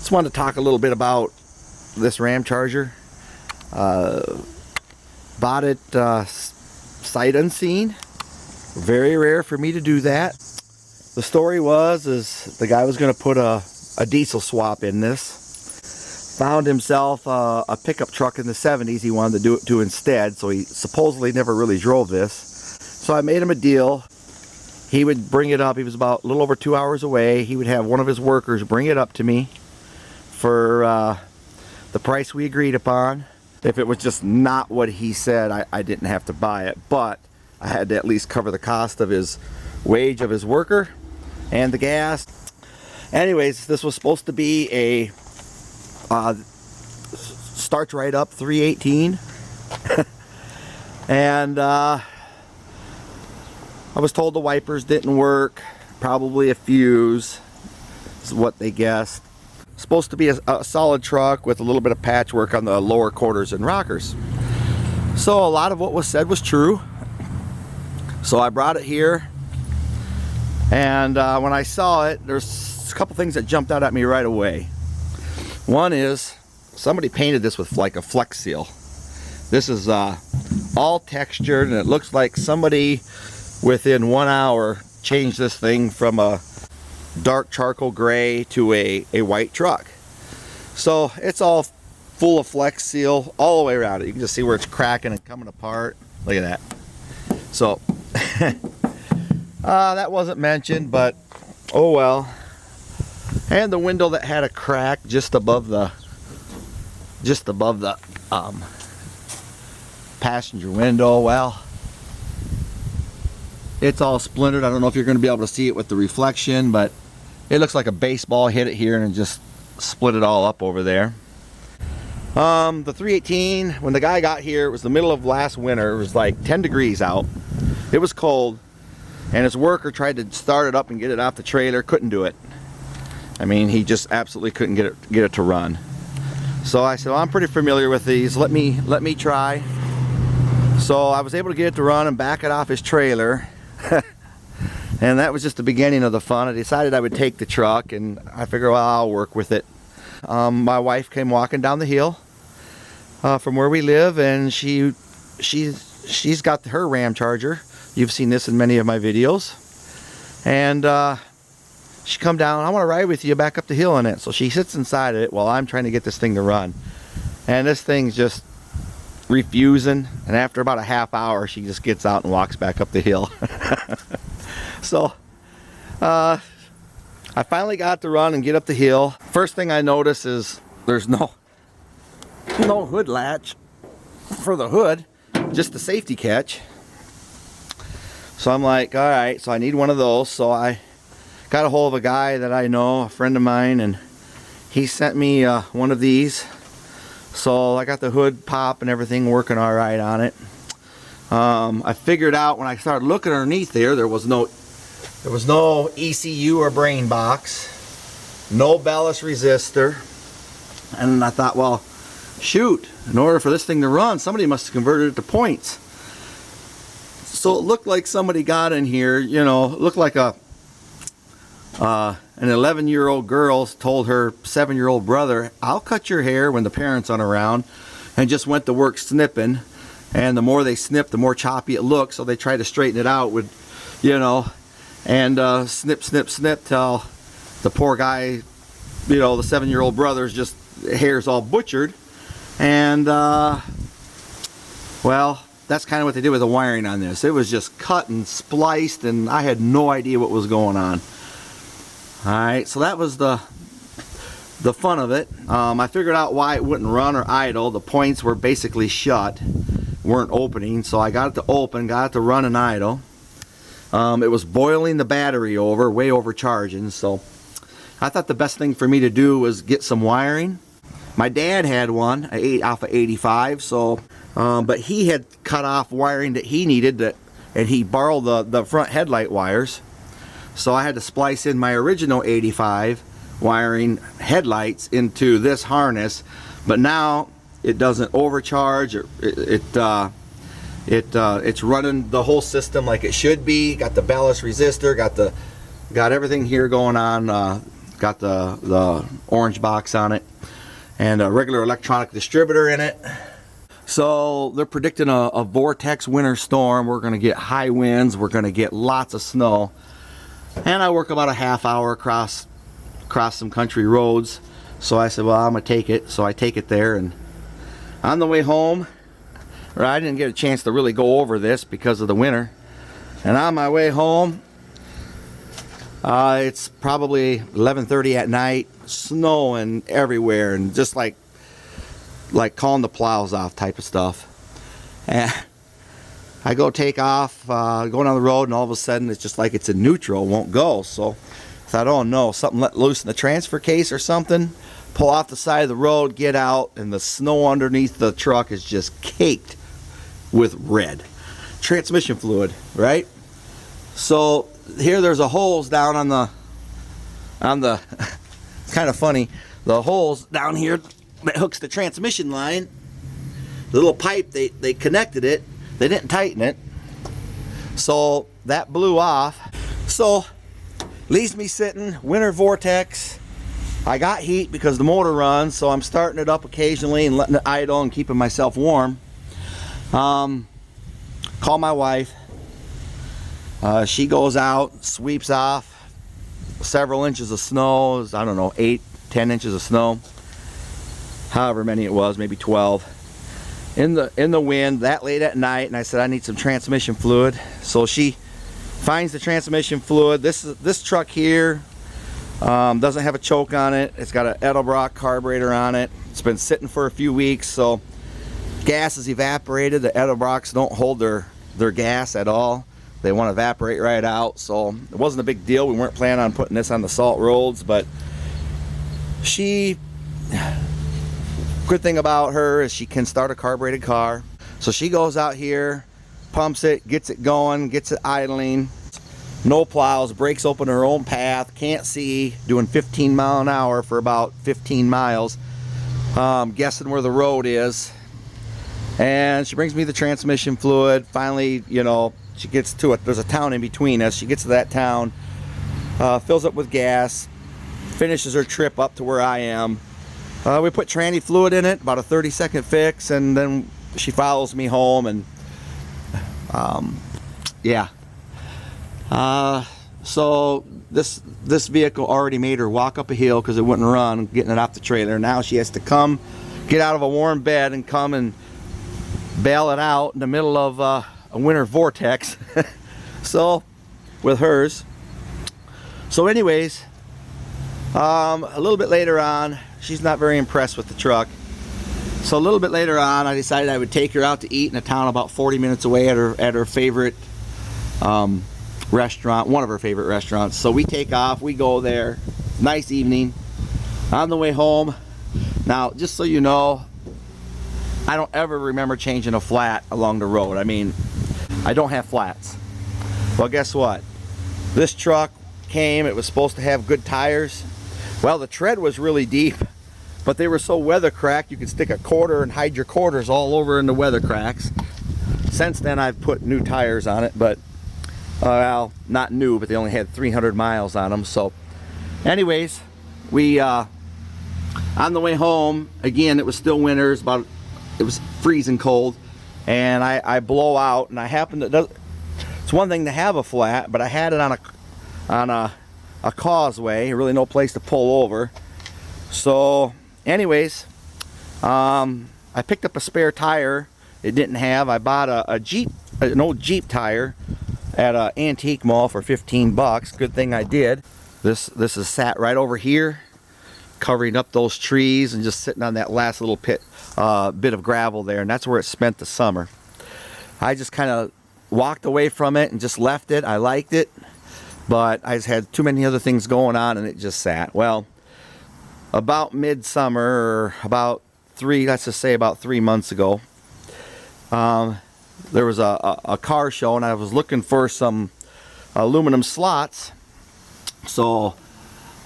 Just wanted to talk a little bit about this Ramcharger. Bought it sight unseen. Very rare for me to do that. The story is the guy was going to put a diesel swap in this. Found himself a pickup truck in the 70s he wanted to do instead, so he supposedly never really drove this. So I made him a deal. He would bring it up. He was about a little over 2 hours away. He would have one of his workers bring it up to me for the price we agreed upon. If it was just not what he said, I didn't have to buy it, but I had to at least cover the cost of his wage of his worker and the gas. Anyways, this was supposed to be a starts right up 318 and I was told the wipers didn't work, probably a fuse is what they guessed. Supposed to be a solid truck with a little bit of patchwork on the lower quarters and rockers. So a lot of what was said was true. So I brought it here, and when I saw it, there's a couple things that jumped out at me right away. One is somebody painted this with like a Flex Seal. This is all textured, and it looks like somebody within 1 hour changed this thing from a dark charcoal gray to a white truck. So it's all full of Flex Seal all the way around it. You can just see where it's cracking and coming apart. Look at that. So that wasn't mentioned, but oh well. And the window that had a crack just above the passenger window, well, it's all splintered. I don't know if you're going to be able to see it with the reflection, but it looks like a baseball hit it here and just split it all up over there. The 318, when the guy got here, it was the middle of last winter. It was like 10 degrees out. It was cold, and his worker tried to start it up and get it off the trailer. Couldn't do it. I mean, he just absolutely couldn't get it to run. So I said, well, I'm pretty familiar with these. Let me try. So I was able to get it to run and back it off his trailer. And that was just the beginning of the fun. I decided I would take the truck, and I figured, well, I'll work with it. My wife came walking down the hill from where we live, and she's got her Ramcharger. You've seen this in many of my videos. And she come down, I want to ride with you back up the hill in it. So she sits inside of it while I'm trying to get this thing to run. And this thing's just refusing, and after about a half hour she just gets out and walks back up the hill. So I finally got to run and get up the hill. First thing I notice is there's no hood latch for the hood, just the safety catch. So I'm like, all right, so I need one of those. So I got a hold of a guy that I know, a friend of mine, and he sent me one of these. So I got the hood pop and everything working all right on it. I figured out when I started looking underneath there was no ECU or brain box, no ballast resistor, and I thought, well, shoot, in order for this thing to run, somebody must have converted it to points. So it looked like somebody got in here, you know, it looked like an 11-year-old girl told her 7-year-old brother, I'll cut your hair when the parents aren't around, and just went to work snipping. And the more they snipped, the more choppy it looked, so they tried to straighten it out with, you know, and snip, snip, snip till the poor guy, you know, the 7-year-old brother's just hair's all butchered. And well, that's kind of what they did with the wiring on this. It was just cut and spliced, and I had no idea what was going on. Alright, so that was the fun of it. I figured out why it wouldn't run or idle. The points were basically shut, weren't opening, so I got it to open, got it to run and idle. It was boiling the battery over, way overcharging, so I thought the best thing for me to do was get some wiring. My dad had one, off of 85, so but he had cut off wiring that he needed, and he borrowed the front headlight wires. So I had to splice in my original 85 wiring headlights into this harness, but now it doesn't overcharge. It's running the whole system like it should be. Got the ballast resistor, got everything here going on Got the orange box on it, and a regular electronic distributor in it. So they're predicting a vortex winter storm. We're going to get high winds. We're going to get lots of snow. And I work about a half hour across some country roads. So I said, well, I'm going to take it. So I take it there, and on the way home, or I didn't get a chance to really go over this because of the winter. And on my way home, it's probably 11:30 at night, snowing everywhere, and just like calling the plows off type of stuff. And I go take off, going on the road, and all of a sudden it's just like it's in neutral, won't go. So I thought, oh no, something let loose in the transfer case or something. Pull off the side of the road, get out, and the snow underneath the truck is just caked with red transmission fluid, right? So here there's a holes down on the it's kind of funny, the holes down here that hooks the transmission line. The little pipe, they connected it, they didn't tighten it, so that blew off. So leaves me sitting, winter vortex. I got heat because the motor runs, so I'm starting it up occasionally and letting it idle and keeping myself warm. Call my wife. She goes out, sweeps off several inches of snow. I don't know, 8-10 inches of snow, however many it was, maybe 12 in the wind that late at night. And I said, I need some transmission fluid. So she finds the transmission fluid. This truck here doesn't have a choke on it. It's got an Edelbrock carburetor on it. It's been sitting for a few weeks, so gas is evaporated. The Edelbrocks don't hold their gas at all. They want to evaporate right out, so it wasn't a big deal. We weren't planning on putting this on the salt roads, but good thing about her is she can start a carbureted car. So she goes out here, pumps it, gets it going, gets it idling. No plows, breaks open her own path, can't see, doing 15 mile an hour for about 15 miles, guessing where the road is. And she brings me the transmission fluid. Finally, you know, she gets to it. There's a town in between us. She gets to that town, fills up with gas, finishes her trip up to where I am. We put tranny fluid in it, about a 30-second fix, and then she follows me home. And yeah. So this vehicle already made her walk up a hill because it wouldn't run, getting it off the trailer. Now she has to come, get out of a warm bed and come and bail it out in the middle of a winter vortex. So with hers. So anyways, a little bit later on, she's not very impressed with the truck. So a little bit later on, I decided I would take her out to eat in a town about 40 minutes away at her favorite restaurant, one of her favorite restaurants. So we take off, we go there, nice evening. On the way home, now just so you know, I don't ever remember changing a flat along the road. I mean, I don't have flats. Well, guess what? This truck came, it was supposed to have good tires. Well, the tread was really deep, but they were so weather cracked you could stick a quarter and hide your quarters all over in the weather cracks. Since then I've put new tires on it, but well, not new, but they only had 300 miles on them. So anyways, we on the way home, again, it was still winter. It was freezing cold, and I blow out, and I happen to, it's one thing to have a flat, but I had it on a causeway, really no place to pull over. So anyways, I picked up a spare tire it didn't have. I bought an old Jeep tire at an antique mall for 15 bucks. Good thing I did. This is sat right over here, covering up those trees and just sitting on that last little bit of gravel there, and that's where it spent the summer. I just kind of walked away from it and just left it. I liked it, but I just had too many other things going on and it just sat. Well, about midsummer, or about let's just say about 3 months ago, there was a car show, and I was looking for some aluminum slots, so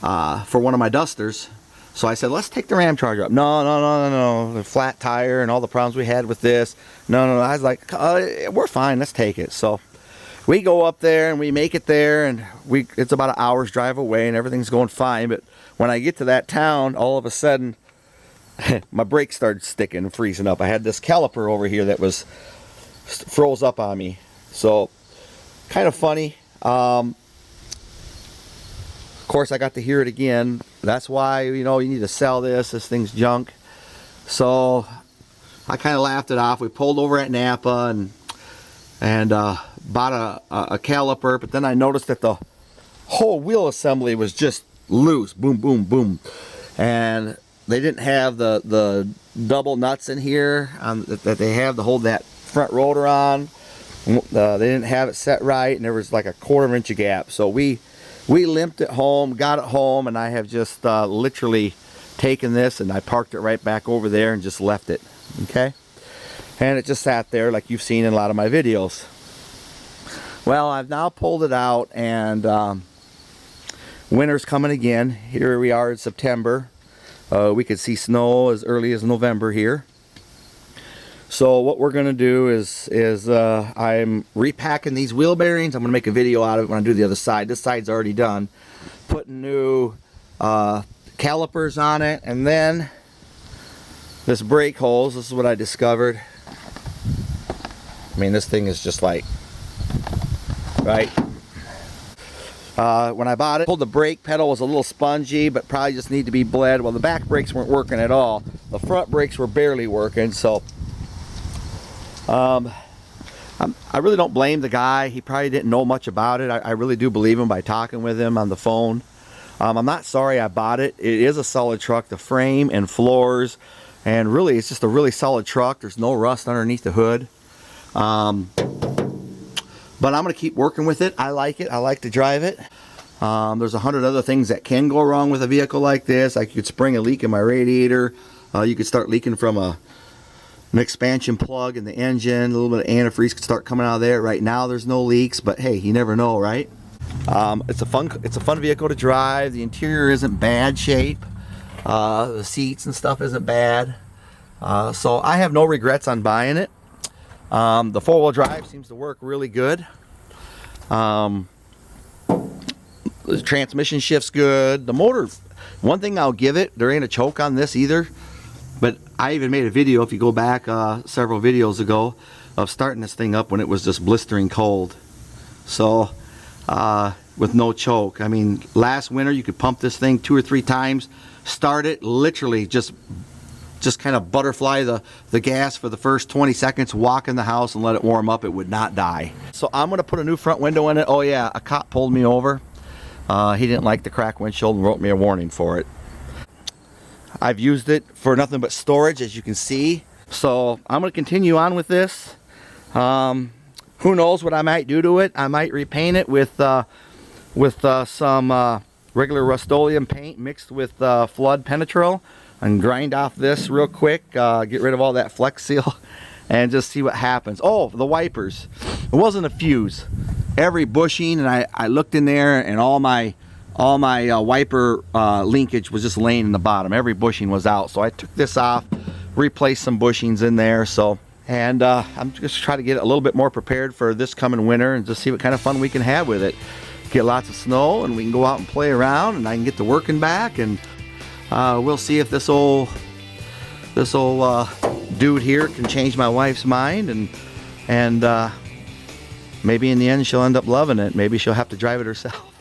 for one of my dusters. So I said, let's take the Ramcharger up. No, the flat tire and all the problems we had with this. No, I was like, we're fine, let's take it. So we go up there and we make it there, and it's about an hour's drive away and everything's going fine. But when I get to that town, all of a sudden my brakes started sticking and freezing up. I had this caliper over here that was froze up on me. So kind of funny. Of course, I got to hear it again. That's why, you know, you need to sell this. This thing's junk. So I kind of laughed it off. We pulled over at Napa and bought a caliper, but then I noticed that the whole wheel assembly was just loose. Boom, boom, boom. And they didn't have the double nuts in here that they have to hold that front rotor on. They didn't have it set right, and there was like a 1/4 inch gap. So we limped it home, got it home, and I have just literally taken this and I parked it right back over there and just left it. Okay, and it just sat there like you've seen in a lot of my videos. Well, I've now pulled it out, and winter's coming again. Here we are in September. We could see snow as early as November here. So what we're going to do is I'm repacking these wheel bearings. I'm going to make a video out of it when I do the other side. This side's already done. Putting new calipers on it, and then this brake hose. This is what I discovered. I mean, this thing is just like, right? When I bought it, the brake pedal was a little spongy, but probably just need to be bled. Well, the back brakes weren't working at all. The front brakes were barely working, so I really don't blame the guy. He probably didn't know much about it. I really do believe him by talking with him on the phone. I'm not sorry I bought it. It is a solid truck. The frame and floors, and really it's just a really solid truck. There's no rust underneath the hood. But I'm going to keep working with it. I like it. I like to drive it. There's 100 other things that can go wrong with a vehicle like this. I could spring a leak in my radiator. You could start leaking from an expansion plug in the engine. A little bit of antifreeze could start coming out of there. Right now there's no leaks, but hey, you never know, right? It's a fun vehicle to drive. The interior isn't bad shape. The seats and stuff isn't bad. So I have no regrets on buying it. The four-wheel drive seems to work really good. The transmission shift's good. The motor, one thing I'll give it, there ain't a choke on this either. But I even made a video, if you go back several videos ago, of starting this thing up when it was just blistering cold. So, with no choke. I mean, last winter you could pump this thing 2 or 3 times, start it, literally just kind of butterfly the gas for the first 20 seconds, walk in the house and let it warm up. It would not die. So I'm going to put a new front window in it. Oh yeah, a cop pulled me over. He didn't like the cracked windshield and wrote me a warning for it. I've used it for nothing but storage, as you can see. So I'm going to continue on with this. Who knows what I might do to it. I might repaint it with some regular Rust-Oleum paint mixed with Flood Penetrol, and grind off this real quick, get rid of all that Flex Seal, and just see what happens. Oh, the wipers. It wasn't a fuse. Every bushing, and I looked in there, and all my wiper linkage was just laying in the bottom. Every bushing was out, so I took this off, replaced some bushings in there. So, and I'm just trying to get it a little bit more prepared for this coming winter, and just see what kind of fun we can have with it. Get lots of snow, and we can go out and play around, and I can get to working back, and we'll see if this old dude here can change my wife's mind, and maybe in the end she'll end up loving it. Maybe she'll have to drive it herself.